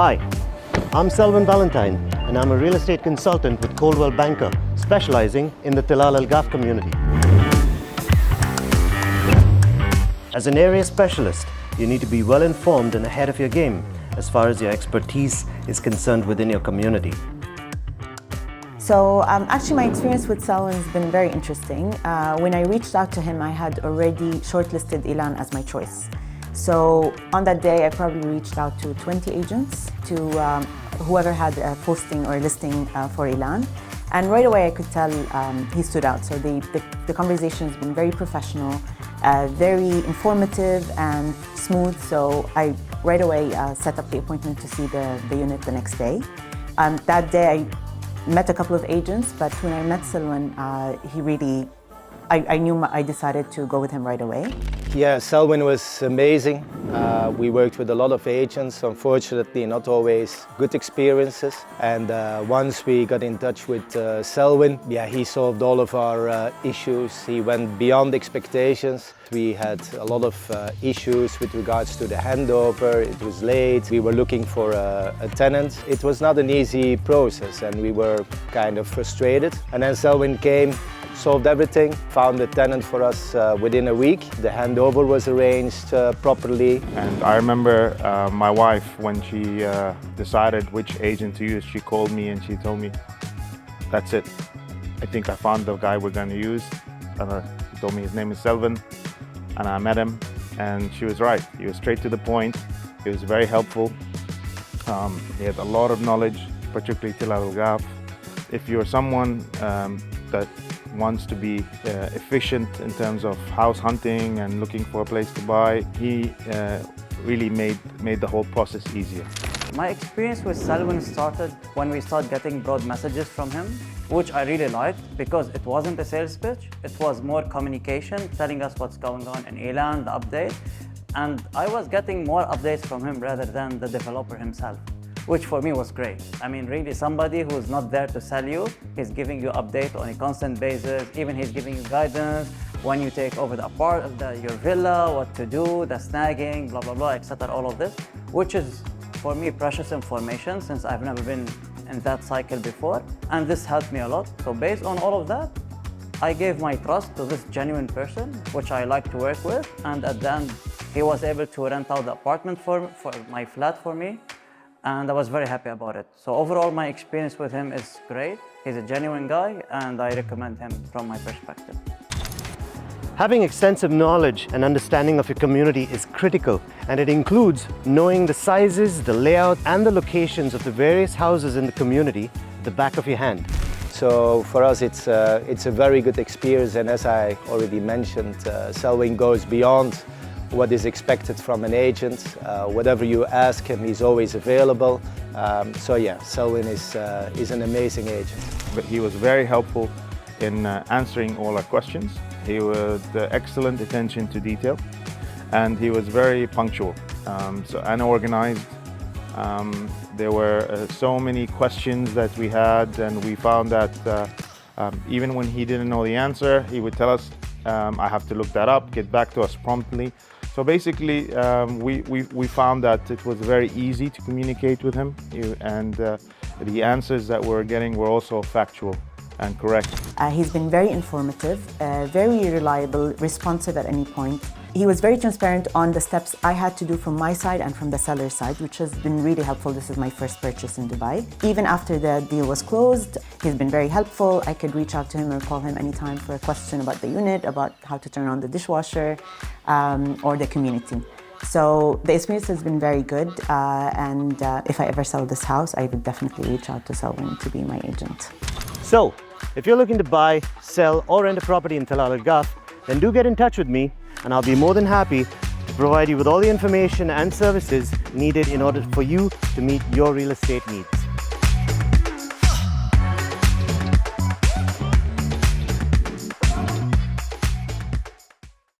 Hi, I'm Selvan Valentine, and I'm a real estate consultant with Coldwell Banker, specializing in the Tilal Al Ghaf community. As an area specialist, you need to be well informed and ahead of your game as far as your expertise is concerned within your community. So actually my experience with Selvan has been very interesting. When I reached out to him, I had already shortlisted Elan as my choice. So on that day, I probably reached out to 20 agents, to whoever had a posting or listing for Elan. And right away I could tell he stood out. So the conversation has been very professional, very informative and smooth. So I right away set up the appointment to see the unit the next day. That day I met a couple of agents, but when I met Selvan, I decided to go with him right away. Yeah, Selvan was amazing. We worked with a lot of agents, unfortunately not always good experiences. And once we got in touch with Selvan, he solved all of our issues. He went beyond expectations. We had a lot of issues with regards to the handover. It was late. We were looking for a tenant. It was not an easy process and we were kind of frustrated. And then Selvan came, solved everything, found a tenant for us within a week. The handover was arranged properly. And I remember my wife, when she decided which agent to use, she called me and she told me, that's it. I think I found the guy we're going to use. She told me his name is Selvan, and I met him, and she was right. He was straight to the point. He was very helpful. He had a lot of knowledge, particularly Tilal Al Ghaf. If you're someone that wants to be efficient in terms of house hunting and looking for a place to buy, he really made the whole process easier. My experience with Selvan started when we started getting broad messages from him, which I really liked because it wasn't a sales pitch, it was more communication, telling us what's going on in Elan, the update, and I was getting more updates from him rather than the developer himself, which for me was great. I mean, really somebody who's not there to sell you, he's giving you update on a constant basis, even he's giving you guidance when you take over your villa, what to do, the snagging, blah, blah, blah, etc., all of this, which is for me precious information since I've never been in that cycle before, and this helped me a lot. So based on all of that, I gave my trust to this genuine person, which I like to work with, and at the end, he was able to rent out the apartment for my flat for me, and I was very happy about it. So overall, my experience with him is great. He's a genuine guy, and I recommend him from my perspective. Having extensive knowledge and understanding of your community is critical, and it includes knowing the sizes, the layout, and the locations of the various houses in the community at the back of your hand. So for us, it's a very good experience, and as I already mentioned, Selvan goes beyond what is expected from an agent. Whatever you ask him, he's always available. So yeah, Selvan is an amazing agent. But he was very helpful in answering all our questions. He was excellent attention to detail, and he was very punctual and organized. There were so many questions that we had, and we found that even when he didn't know the answer, he would tell us, I have to look that up, get back to us promptly. So basically, we found that it was very easy to communicate with him, and the answers that we're getting were also factual and correct. He's been very informative, very reliable, responsive at any point. He was very transparent on the steps I had to do from my side and from the seller's side, which has been really helpful. This is my first purchase in Dubai. Even after the deal was closed, he's been very helpful. I could reach out to him or call him anytime for a question about the unit, about how to turn on the dishwasher, or the community. So the experience has been very good, and if I ever sell this house, I would definitely reach out to Selvan to be my agent. So, if you're looking to buy, sell, or rent a property in Tilal Al Ghaf, then do get in touch with me, and I'll be more than happy to provide you with all the information and services needed in order for you to meet your real estate needs.